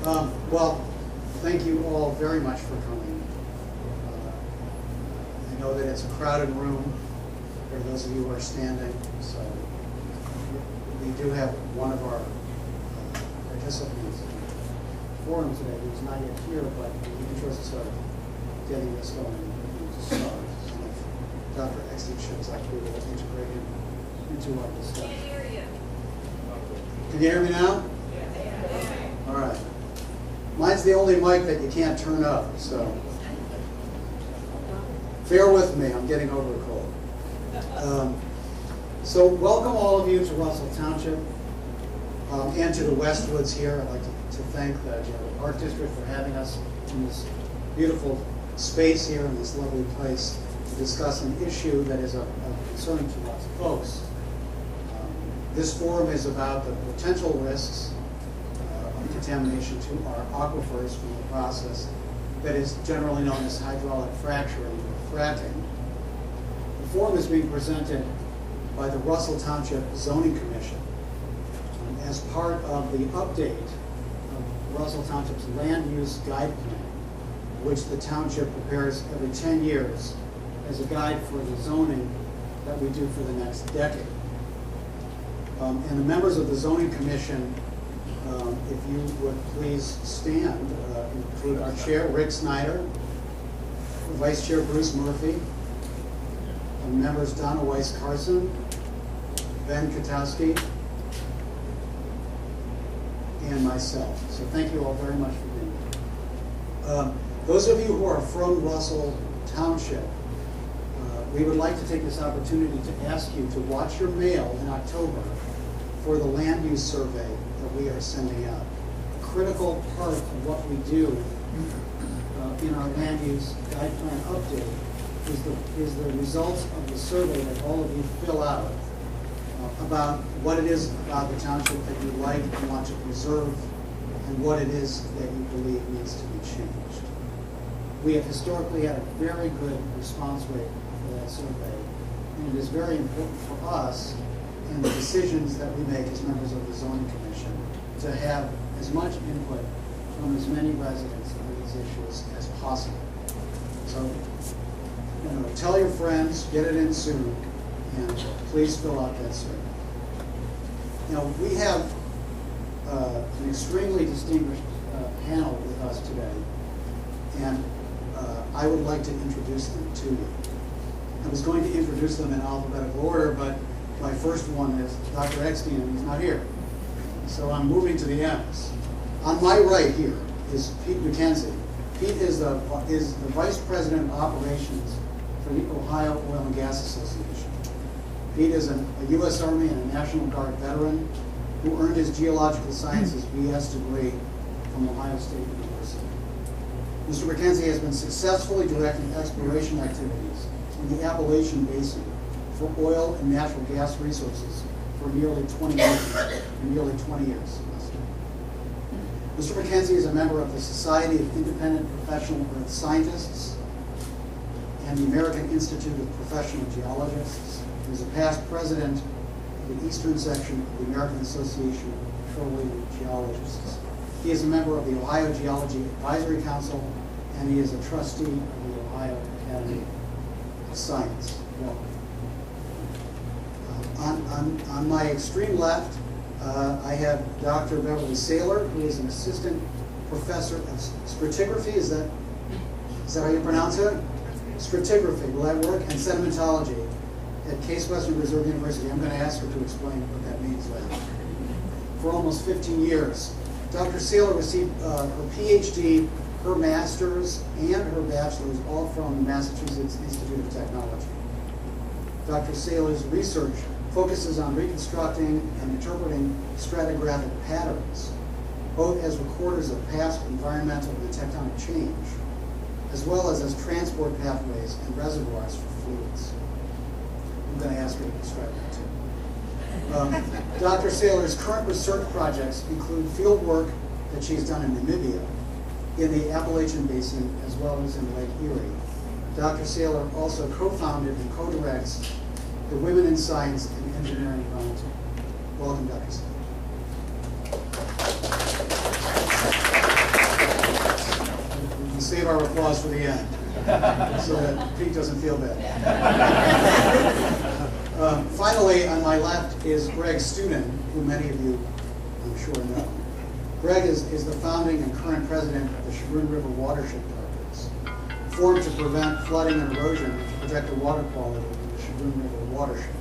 Well, thank you all very much for coming. I know that it's a crowded room for those of you who are standing, so we do have one of our participants in the forum today who's not yet here, but in the interest of getting this going, to start. And if Dr. Exton shows up, we will integrate him into our discussion. Can't hear you. Can you hear me now? All right. Mine's the only mic that you can't turn up, so bear with me. I'm getting over a cold. So welcome all of you to Russell Township and to the Westwoods here. I'd like to thank the Geauga Park District for having us in this beautiful space here in this lovely place to discuss an issue that is of concern to lots of folks. This forum is about the potential risks of contamination to our aquifers from the process that is generally known as hydraulic fracturing or fracking. The forum is being presented by the Russell Township Zoning Commission as part of the update of Russell Township's land use guide plan, which the township prepares every 10 years as a guide for the zoning that we do for the next decade. And the members of the Zoning Commission, if you would please stand, include our chair, Rick Snyder, Vice Chair Bruce Murphy, and members Donna Weiss-Carson, Ben Katowski, and myself. So thank you all very much for being here. Those of you who are from Russell Township, we would like to take this opportunity to ask you to watch your mail in October for the land use survey that we are sending out. A critical part of what we do in our land use guide plan update is the results of the survey that all of you fill out about what it is about the township that you like and want to preserve and what it is that you believe needs to be changed. We have historically had a very good response rate for that survey, and it is very important for us and the decisions that we make as members of the Zoning Commission to have as much input from as many residents on these issues as possible. So, tell your friends, get it in soon, and please fill out that survey. We have an extremely distinguished panel with us today, and I would like to introduce them to you. I was going to introduce them in alphabetical order, but my first one is Dr. Eckstein, and he's not here. So I'm moving to the M's. On my right here is Pete McKenzie. Pete is the Vice President of Operations for the Ohio Oil and Gas Association. Pete is a U.S. Army and a National Guard veteran who earned his Geological Sciences BS degree from Ohio State University. Mr. McKenzie has been successfully directing exploration activities in the Appalachian Basin for oil and natural gas resources for nearly 20 years. Mr. McKenzie is a member of the Society of Independent Professional Earth Scientists and the American Institute of Professional Geologists. He is a past president of the Eastern Section of the American Association of Petroleum Geologists. He is a member of the Ohio Geology Advisory Council, and he is a trustee of the Ohio Academy of Science. Welcome. On my extreme left, I have Dr. Beverly Saylor, who is an assistant professor of stratigraphy. Is that how you pronounce it? Stratigraphy, will that work? And sedimentology at Case Western Reserve University. I'm going to ask her to explain what that means later. For almost 15 years. Dr. Saylor received her PhD, her master's, and her bachelor's, all from the Massachusetts Institute of Technology. Dr. Saylor's research focuses on reconstructing and interpreting stratigraphic patterns, both as recorders of past environmental and tectonic change, as well as transport pathways and reservoirs for fluids. I'm going to ask her to describe that too. Dr. Saylor's current research projects include field work that she's done in Namibia, in the Appalachian Basin, as well as in Lake Erie. Dr. Saylor also co-founded and co-directs the Women in Science and Engineering Foundation. Welcome, Dr. Saylor. applause for the end, so that Pete doesn't feel bad. Finally, on my left is Greg Student, who many of you, I'm sure, know. Greg is the founding and current president of the Chagrin River Watershed Partners, formed to prevent flooding and erosion and to protect the water quality of the Chagrin River watershed.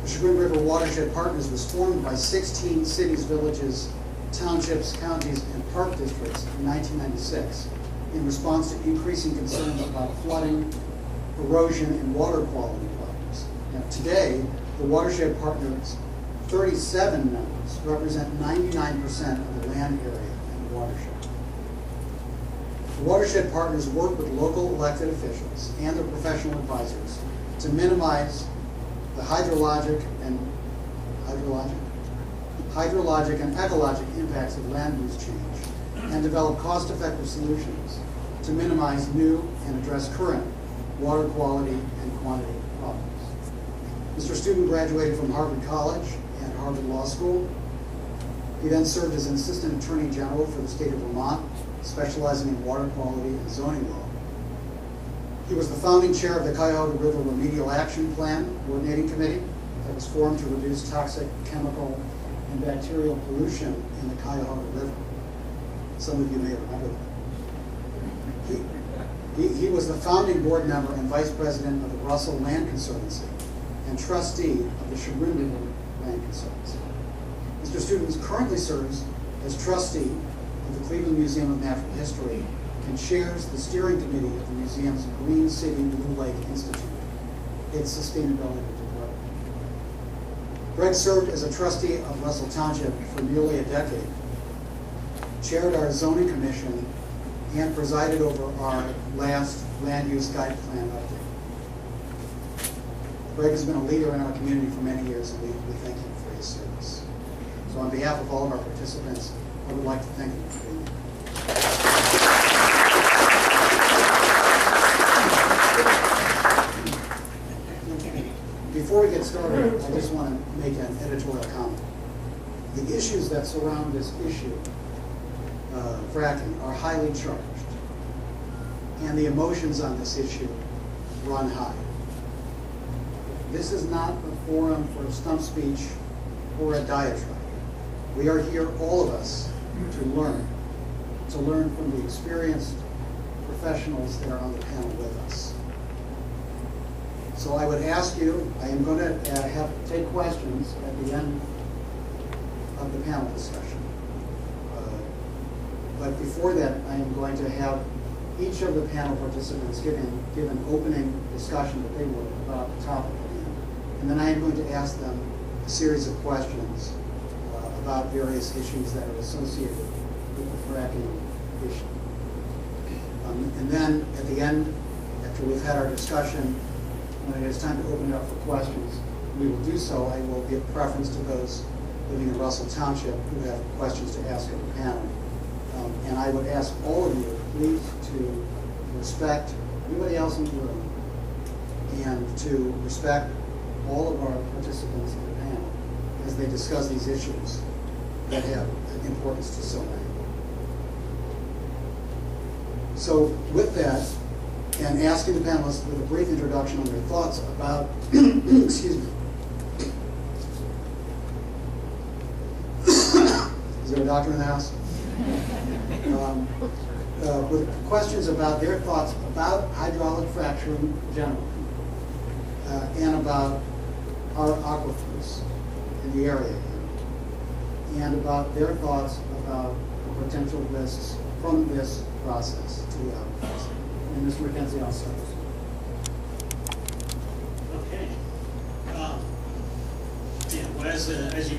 The Chagrin River Watershed Partners was formed by 16 cities, villages, townships, counties, and park districts in 1996 in response to increasing concerns about flooding, erosion, and water quality problems. Now, today, the Watershed Partners, 37 members, represent 99% of the land area in the watershed. The Watershed Partners work with local elected officials and their professional advisors to minimize the hydrologic and ecologic impacts of land use change and develop cost-effective solutions to minimize new and address current water quality and quantity problems. Mr. Student graduated from Harvard College and Harvard Law School. He then served as an Assistant Attorney General for the state of Vermont, specializing in water quality and zoning law. He was the founding chair of the Geauga River Remedial Action Plan Coordinating Committee that was formed to reduce toxic, chemical, and bacterial pollution in the Geauga River. Some of you may remember that. He was the founding board member and vice president of the Russell Land Conservancy and trustee of the Chagrin River Land Conservancy. Mr. Student currently serves as trustee of the Cleveland Museum of Natural History and chairs the steering committee of the museum's Green City Blue Lake Institute, its sustainability department. Greg served as a trustee of Russell Township for nearly a decade, chaired our zoning commission, and presided over our last land use guide plan update. Greg has been a leader in our community for many years, and we thank him for his service. So on behalf of all of our participants, I would like to thank him for being here. Before we get started, I just want to make an editorial comment. The issues that surround this issue, fracking, are highly charged, and the emotions on this issue run high. This is not a forum for a stump speech or a diatribe. We are here, all of us, to learn from the experienced professionals that are on the panel with us. So I would ask you, I am going to take questions at the end of the panel discussion. But before that, I am going to have each of the panel participants give an opening discussion that they would about the topic at hand. And then I am going to ask them a series of questions about various issues that are associated with the fracking issue. And then at the end, after we've had our discussion, when it is time to open it up for questions, we will do so. I will give preference to those living in Russell Township who have questions to ask of the panel. And I would ask all of you, please, to respect everybody else in the room and to respect all of our participants in the panel as they discuss these issues that have importance to so many. So with that, and asking the panelists with a brief introduction on their thoughts about, excuse me. Is there a doctor in the house? With questions about their thoughts about hydraulic fracturing generally, and about our aquifers in the area, and about their thoughts about the potential risks from this process to the aquifers. And Mr. McKenzie, I'll start. Okay. Well, as you